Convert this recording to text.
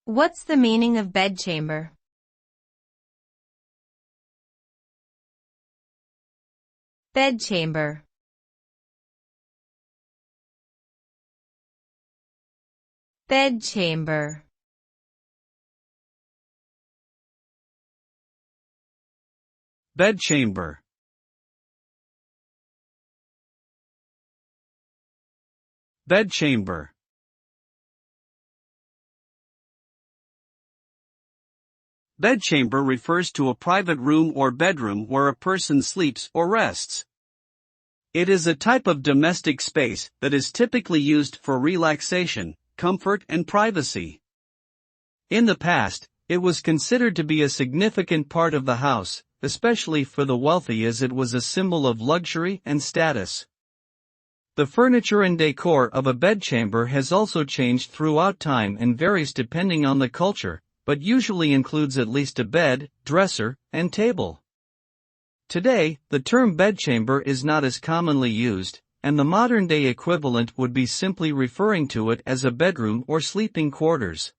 What's the meaning of bedchamber? Bedchamber. Bedchamber. Bedchamber. Bedchamber. Bedchamber refers to a private room or bedroom where a person sleeps or rests. It is a type of domestic space that is typically used for relaxation, comfort, and privacy. In the past, it was considered to be a significant part of the house, especially for the wealthy, as it was a symbol of luxury and status. The furniture and decor of a bedchamber has also changed throughout time and varies depending on the culture, but usually includes at least a bed, dresser, and table. Today, the term bedchamber is not as commonly used, and the modern-day equivalent would be simply referring to it as a bedroom or sleeping quarters.